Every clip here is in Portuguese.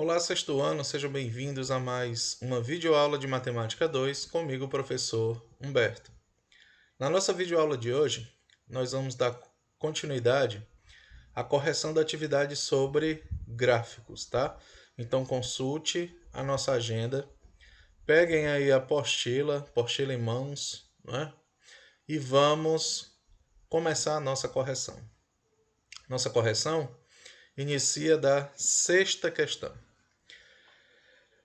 Olá, sexto ano, sejam bem-vindos a mais uma videoaula de Matemática 2 comigo, o professor Humberto. Na nossa videoaula de hoje, nós vamos dar continuidade à correção da atividade sobre gráficos, tá? Então consulte a nossa agenda, peguem aí a apostila em mãos, né? E vamos começar a nossa correção. Nossa correção inicia da sexta questão.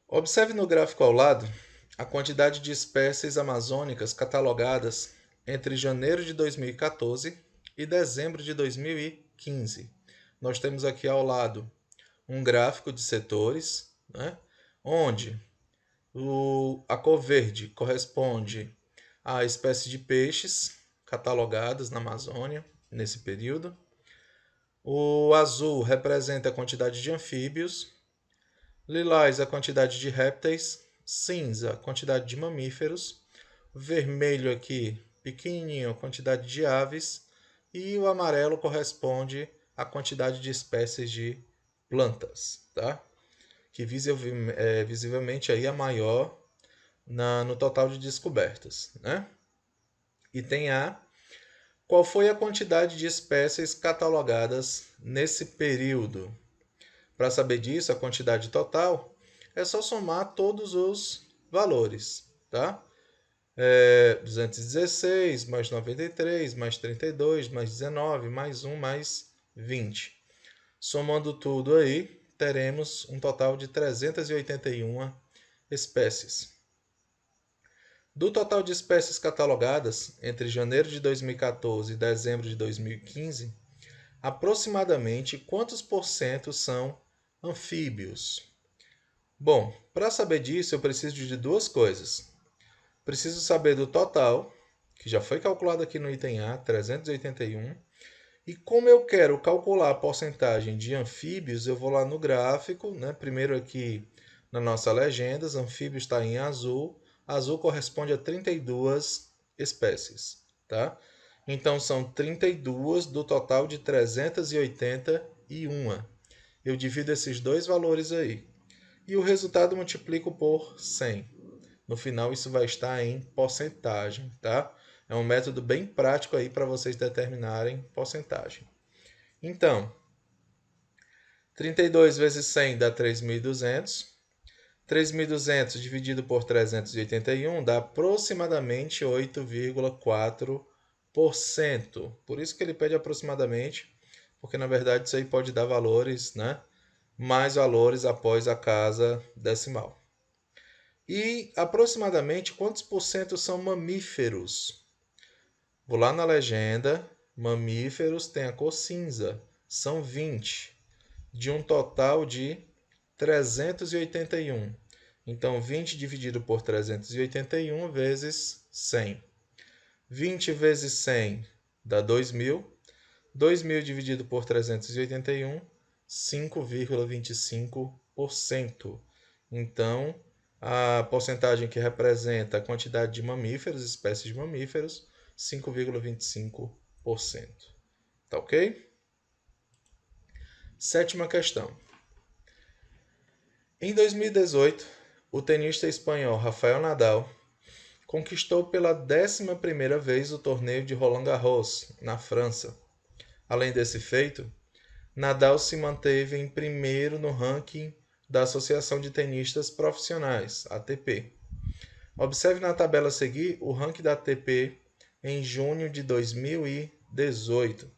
Observe no gráfico ao lado a quantidade de espécies amazônicas catalogadas entre janeiro de 2014 e dezembro de 2015. Nós temos aqui ao lado um gráfico de setores, né, onde a cor verde corresponde à espécie de peixes catalogadas na Amazônia nesse período. O azul representa a quantidade de anfíbios, lilás a quantidade de répteis, cinza a quantidade de mamíferos, vermelho aqui pequenininho a quantidade de aves e o amarelo corresponde à quantidade de espécies de plantas, tá? Que visivelmente aí a maior no total de descobertas, né? Item A. Qual foi a quantidade de espécies catalogadas nesse período? Para saber disso, a quantidade total, é só somar todos os valores, tá? 216, mais 93, mais 32, mais 19, mais 1, mais 20. Somando tudo aí, teremos um total de 381 espécies. Do total de espécies catalogadas entre janeiro de 2014 e dezembro de 2015, aproximadamente quantos por cento são anfíbios? Bom, para saber disso eu preciso de duas coisas. Preciso saber do total, que já foi calculado aqui no item A, 381. E como eu quero calcular a porcentagem de anfíbios, eu vou lá no gráfico, né? Primeiro aqui na nossa legenda, anfíbios está em azul. Azul corresponde a 32 espécies, tá? Então são 32 do total de 381. Eu divido esses dois valores aí. E o resultado multiplico por 100. No final isso vai estar em porcentagem, tá? É um método bem prático aí para vocês determinarem porcentagem. Então, 32 vezes 100 dá 3.200. 3.200 dividido por 381 dá aproximadamente 8,4%. Por isso que ele pede aproximadamente, porque na verdade isso aí pode dar valores, né? Mais valores após a casa decimal. E aproximadamente quantos por cento são mamíferos? Vou lá na legenda, mamíferos tem a cor cinza, são 20, de um total de 381. Então 20 dividido por 381 vezes 100. 20 vezes 100 dá 2.000. 2.000 dividido por 381, 5,25%. Então, a porcentagem que representa a quantidade de mamíferos, espécies de mamíferos, 5,25%. Tá ok? Sétima questão. Em 2018, o tenista espanhol Rafael Nadal conquistou pela 11ª vez o torneio de Roland Garros, na França. Além desse feito, Nadal se manteve em primeiro no ranking da Associação de Tenistas Profissionais, ATP. Observe na tabela a seguir o ranking da ATP em junho de 2018.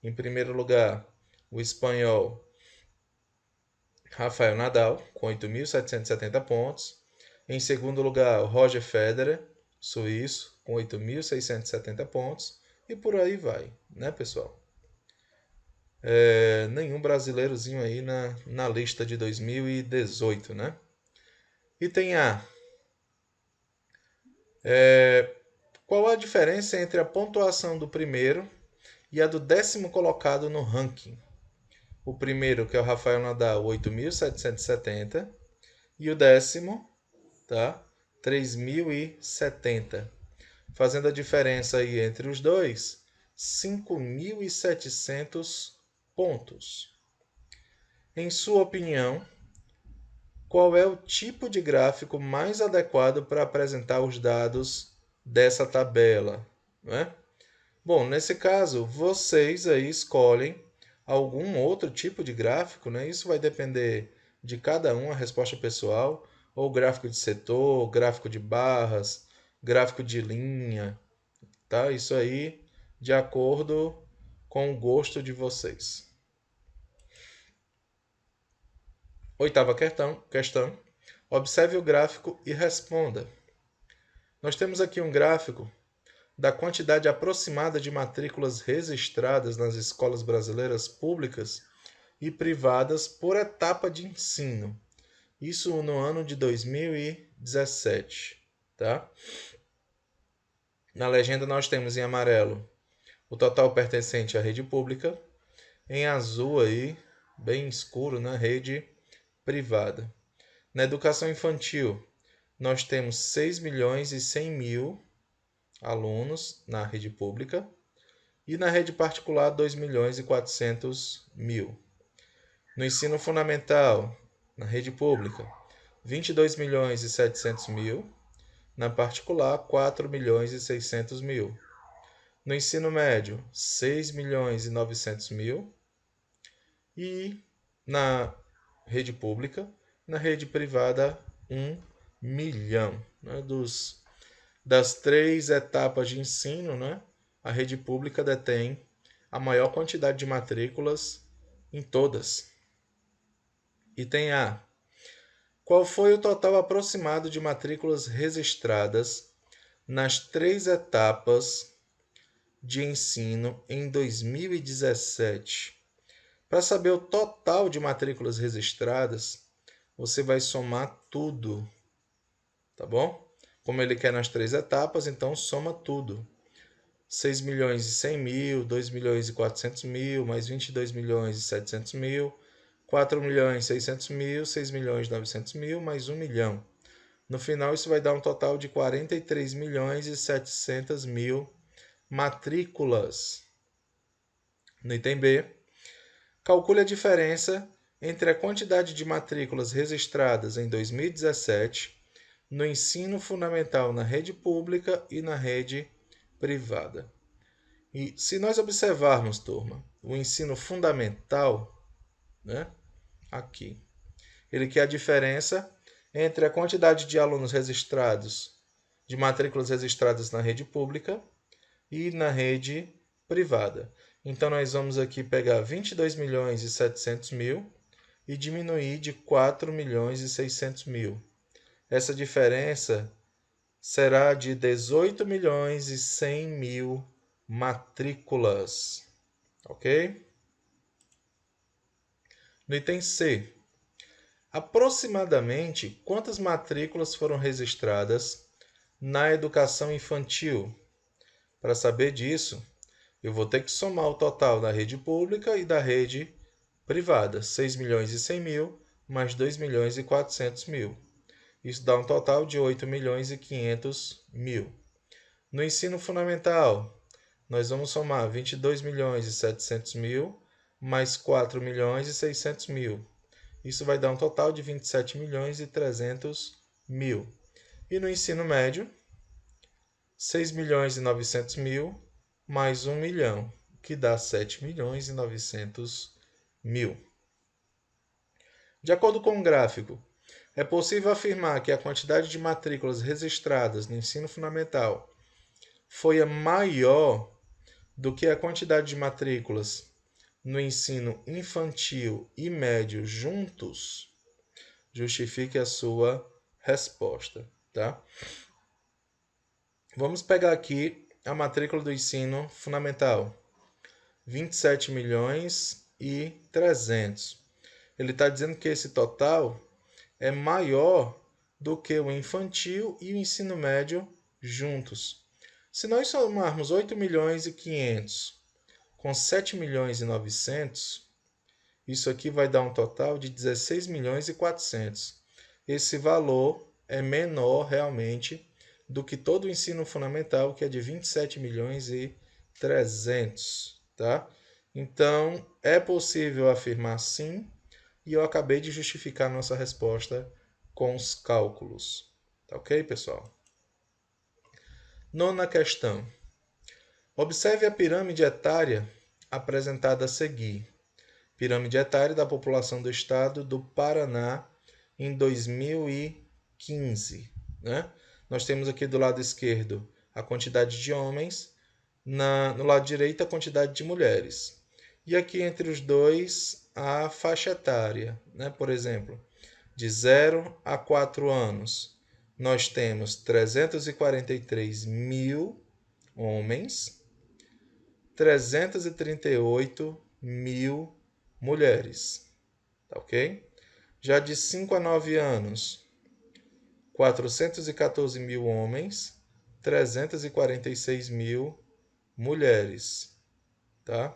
Em primeiro lugar, o espanhol Rafael Nadal, com 8.770 pontos. Em segundo lugar, o Roger Federer, suíço, com 8.670 pontos. E por aí vai, né, pessoal? Nenhum brasileirozinho aí na lista de 2018, né? Item A. Qual a diferença entre a pontuação do primeiro e a do 10º colocado no ranking? O primeiro, que é o Rafael Nadal, 8.770, e o 10º, tá? 3.070. Fazendo a diferença aí entre os dois, 5.700 pontos. Em sua opinião, qual é o tipo de gráfico mais adequado para apresentar os dados dessa tabela, né? Bom, nesse caso, vocês aí escolhem algum outro tipo de gráfico, né? Isso vai depender de cada um, a resposta pessoal, ou gráfico de setor, gráfico de barras, gráfico de linha, tá? Isso aí de acordo com o gosto de vocês. Oitava questão. Observe o gráfico e responda. Nós temos aqui um gráfico da quantidade aproximada de matrículas registradas nas escolas brasileiras públicas e privadas por etapa de ensino. Isso no ano de 2017, tá? Na legenda nós temos em amarelo o total pertencente à rede pública, em azul aí, bem escuro, na rede privada. Na educação infantil, nós temos 6 milhões e 100 mil alunos na rede pública e na rede particular 2 milhões e 400 mil. No ensino fundamental, na rede pública, 22 milhões e 700 mil, na particular 4 milhões e 600 mil. No ensino médio, 6 milhões e 900 mil e na rede pública, na rede privada, 1 milhão. Né? Das 3 etapas de ensino, né? A rede pública detém a maior quantidade de matrículas em todas. Item A. Qual foi o total aproximado de matrículas registradas nas 3 etapas de ensino em 2017? Para saber o total de matrículas registradas, você vai somar tudo, tá bom? Como ele quer nas 3 etapas, então soma tudo. 6 milhões e 100 mil, 2 milhões e 400 mil, mais 22 milhões e 700 mil, 4 milhões e 600 mil, 6 milhões e 900 mil, mais 1 milhão. No final, isso vai dar um total de 43 milhões e 700 mil matrículas. No item B, calcule a diferença entre a quantidade de matrículas registradas em 2017 no ensino fundamental na rede pública e na rede privada. E se nós observarmos, turma, o ensino fundamental, né, aqui, ele quer a diferença entre a quantidade de alunos registrados, de matrículas registradas na rede pública e na rede privada. Então, nós vamos aqui pegar 22 milhões e 700 mil e diminuir de 4 milhões e 600 mil. Essa diferença será de 18 milhões e 100 mil matrículas. Ok? No item C, aproximadamente quantas matrículas foram registradas na educação infantil? Para saber disso, eu vou ter que somar o total da rede pública e da rede privada. 6 milhões e 100 mil mais 2 milhões e 400 mil. Isso dá um total de 8 milhões e 500 mil. No ensino fundamental, nós vamos somar 22 milhões e 700 mil mais 4 milhões e 600 mil. Isso vai dar um total de 27 milhões e 300 mil. E no ensino médio, 6 milhões e 900 mil mais 1 milhão, que dá 7 milhões e 900 mil. De acordo com o gráfico, é possível afirmar que a quantidade de matrículas registradas no ensino fundamental foi a maior do que a quantidade de matrículas no ensino infantil e médio juntos? Justifique a sua resposta, tá? Vamos pegar aqui a matrícula do ensino fundamental. 27 milhões e 300. Ele está dizendo que esse total é maior do que o infantil e o ensino médio juntos. Se nós somarmos 8 milhões e 500 com 7 milhões e 900, isso aqui vai dar um total de 16 milhões e 400. Esse valor é menor realmente do que todo o ensino fundamental, que é de 27 milhões e 300, tá? Então, é possível afirmar sim, e eu acabei de justificar nossa resposta com os cálculos. Tá ok, pessoal? Nona questão. Observe a pirâmide etária apresentada a seguir. Pirâmide etária da população do estado do Paraná em 2015. Né? Nós temos aqui do lado esquerdo a quantidade de homens, no lado direito a quantidade de mulheres. E aqui entre os dois a faixa etária. Né? Por exemplo, de 0 a 4 anos, nós temos 343 mil homens, 338 mil mulheres. Tá ok? Já de 5 a 9 anos, 414 mil homens, 346 mil mulheres. Tá?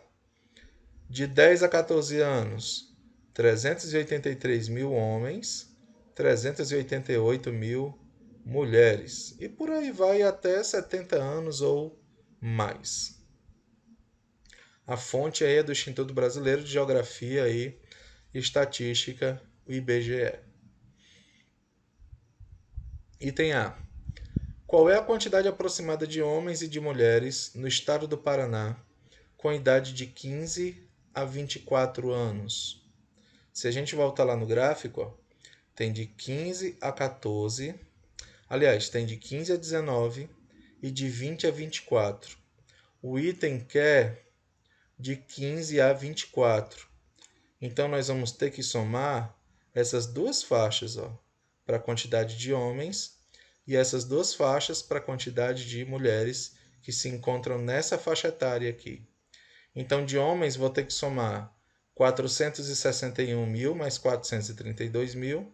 De 10 a 14 anos, 383 mil homens, 388 mil mulheres. E por aí vai até 70 anos ou mais. A fonte aí é do Instituto Brasileiro de Geografia e Estatística, o IBGE. Item A. Qual é a quantidade aproximada de homens e de mulheres no estado do Paraná com idade de 15 a 24 anos? Se a gente voltar lá no gráfico, ó, tem de 15 a 14, aliás, tem de 15 a 19 e de 20 a 24. O item quer de 15 a 24. Então, nós vamos ter que somar essas duas faixas para a quantidade de homens e essas duas faixas para a quantidade de mulheres que se encontram nessa faixa etária aqui. Então, de homens, vou ter que somar 461 mil mais 432 mil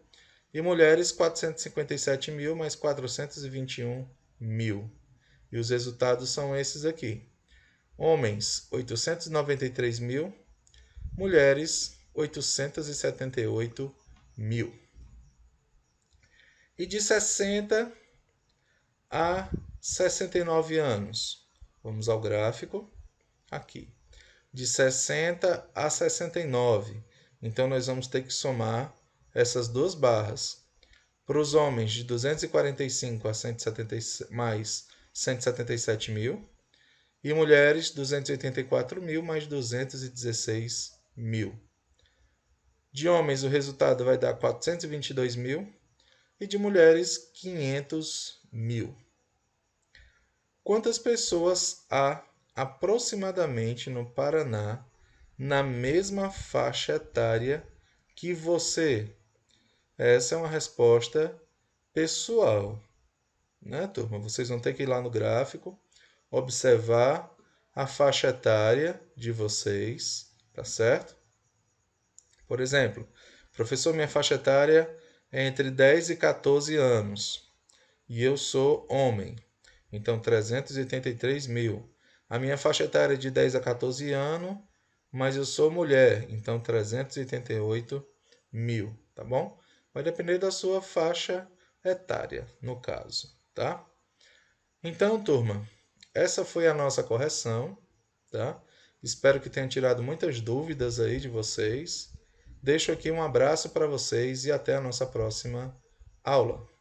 e mulheres 457 mil mais 421 mil. E os resultados são esses aqui. Homens, 893 mil, mulheres, 878 mil. E de 60 a 69 anos. Vamos ao gráfico aqui. De 60 a 69. Então, nós vamos ter que somar essas duas barras. Para os homens, de 245 a 170, mais 177 mil. E mulheres, 284 mil mais 216 mil. De homens, o resultado vai dar 422 mil. E de mulheres, 500 mil. Quantas pessoas há aproximadamente no Paraná na mesma faixa etária que você? Essa é uma resposta pessoal, né, turma? Vocês vão ter que ir lá no gráfico, observar a faixa etária de vocês, tá certo? Por exemplo, professor, minha faixa etária é entre 10 e 14 anos e eu sou homem, então 383 mil. A minha faixa etária é de 10 a 14 anos, mas eu sou mulher, então 388 mil, tá bom? Vai depender da sua faixa etária, no caso, tá? Então, turma, essa foi a nossa correção, tá? Espero que tenha tirado muitas dúvidas aí de vocês. Deixo aqui um abraço para vocês e até a nossa próxima aula.